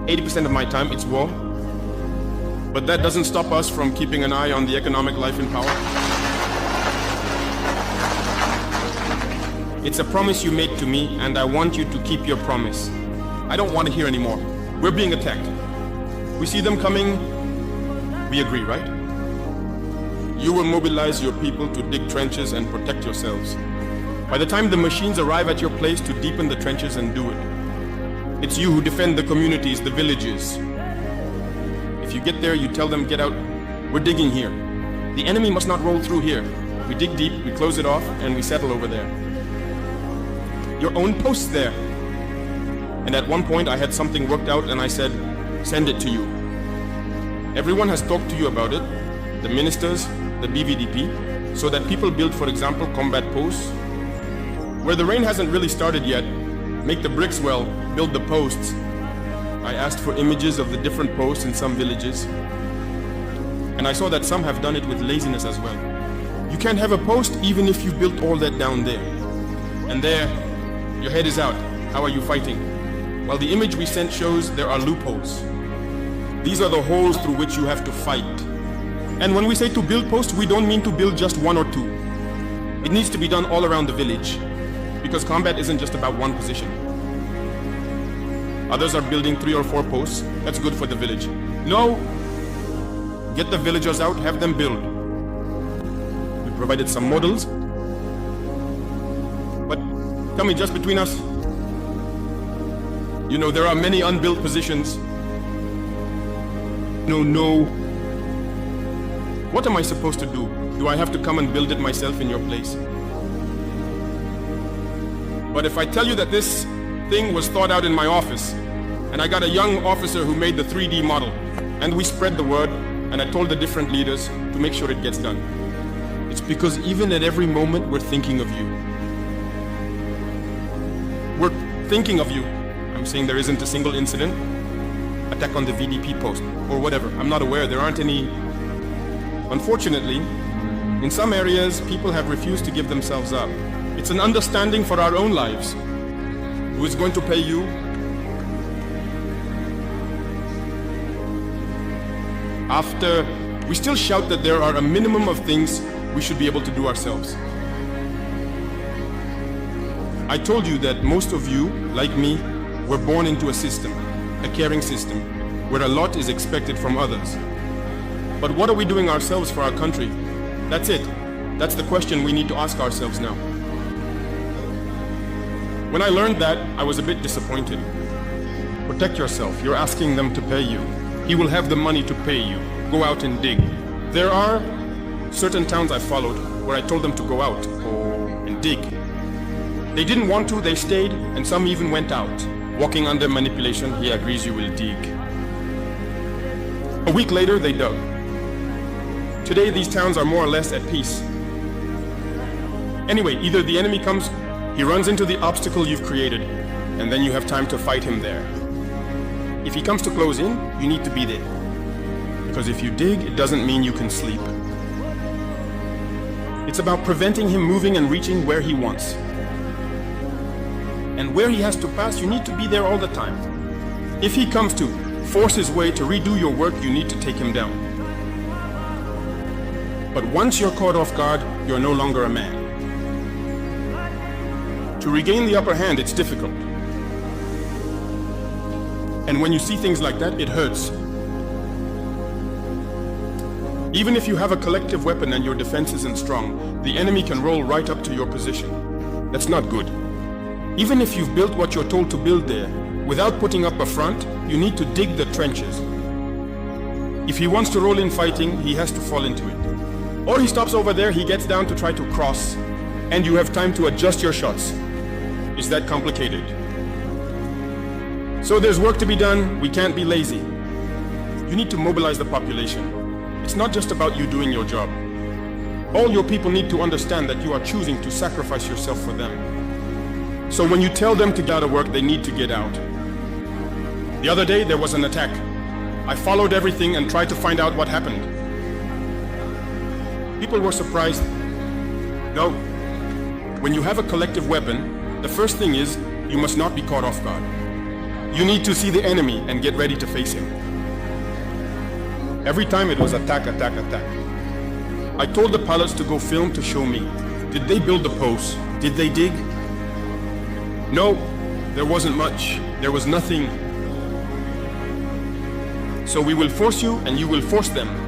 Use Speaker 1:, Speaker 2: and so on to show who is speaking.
Speaker 1: 80% of my time, it's war. But that doesn't stop us from keeping an eye on the economic life in power. It's a promise you made to me, and I want you to keep your promise. I don't want to hear anymore. We're being attacked. We see them coming. We agree, right? You will mobilize your people to dig trenches and protect yourselves. By the time the machines arrive at your place to deepen the trenches and do it, it's you who defend the communities, the villages. If you get there, you tell them, get out. We're digging here. The enemy must not roll through here. We dig deep, we close it off, and we settle over there. Your own posts there. And at one point I had something worked out and I said, send it to you. Everyone has talked to you about it, the ministers, the BVDP, so that people build, for example, combat posts. Where the rain hasn't really started yet, make the bricks well, build the posts. I asked for images of the different posts in some villages. And I saw that some have done it with laziness as well. You can't have a post even if you've built all that down there. And there, your head is out. How are you fighting? Well, the image we sent shows there are loopholes. These are the holes through which you have to fight. And when we say to build posts, we don't mean to build just one or two. It needs to be done all around the village, because combat isn't just about one position. Others are building 3 or 4 posts. That's good for the village. No! Get the villagers out, have them build. We provided some models. But tell me, just between us, you know, there are many unbuilt positions. No. What am I supposed to do? Do I have to come and build it myself in your place? But if I tell you that this thing was thought out in my office, and I got a young officer who made the 3D model, and we spread the word, and I told the different leaders to make sure it gets done. It's because even at every moment we're thinking of you. We're thinking of you. I'm saying there isn't a single incident, attack on the VDP post, or whatever. I'm not aware, there aren't any. Unfortunately, in some areas, people have refused to give themselves up. It's an understanding for our own lives. Who is going to pay you? After, we still shout that there are a minimum of things we should be able to do ourselves. I told you that most of you, like me, were born into a system, a caring system, where a lot is expected from others. But what are we doing ourselves for our country? That's it. That's the question we need to ask ourselves now. When I learned that, I was a bit disappointed. Protect yourself. You're asking them to pay you. He will have the money to pay you. Go out and dig. There are certain towns I followed where I told them to go out and dig. They didn't want to, they stayed, and some even went out. Walking under manipulation, he agrees you will dig. A week later, they dug. Today, these towns are more or less at peace. Anyway, either the enemy comes, he runs into the obstacle you've created, and then you have time to fight him there. If he comes to close in, you need to be there. Because if you dig, it doesn't mean you can sleep. It's about preventing him moving and reaching where he wants. And where he has to pass, you need to be there all the time. If he comes to force his way to redo your work, you need to take him down. But once you're caught off guard, you're no longer a man. To regain the upper hand, it's difficult. And when you see things like that, it hurts. Even if you have a collective weapon and your defense isn't strong, the enemy can roll right up to your position. That's not good. Even if you've built what you're told to build there, without putting up a front, you need to dig the trenches. If he wants to roll in fighting, he has to fall into it. Or he stops over there, he gets down to try to cross, and you have time to adjust your shots. Is that complicated? So there's work to be done. We can't be lazy. You need to mobilize the population. It's not just about you doing your job. All your people need to understand that you are choosing to sacrifice yourself for them. So when you tell them to get out of work, they need to get out. The other day, there was an attack. I followed everything and tried to find out what happened. People were surprised. No. When you have a collective weapon, the first thing is you must not be caught off guard. You need to see the enemy and get ready to face him. Every time it was attack, attack, attack. I told the pilots to go film to show me. Did they build the posts? Did they dig? No, there wasn't much. There was nothing. So we will force you and you will force them.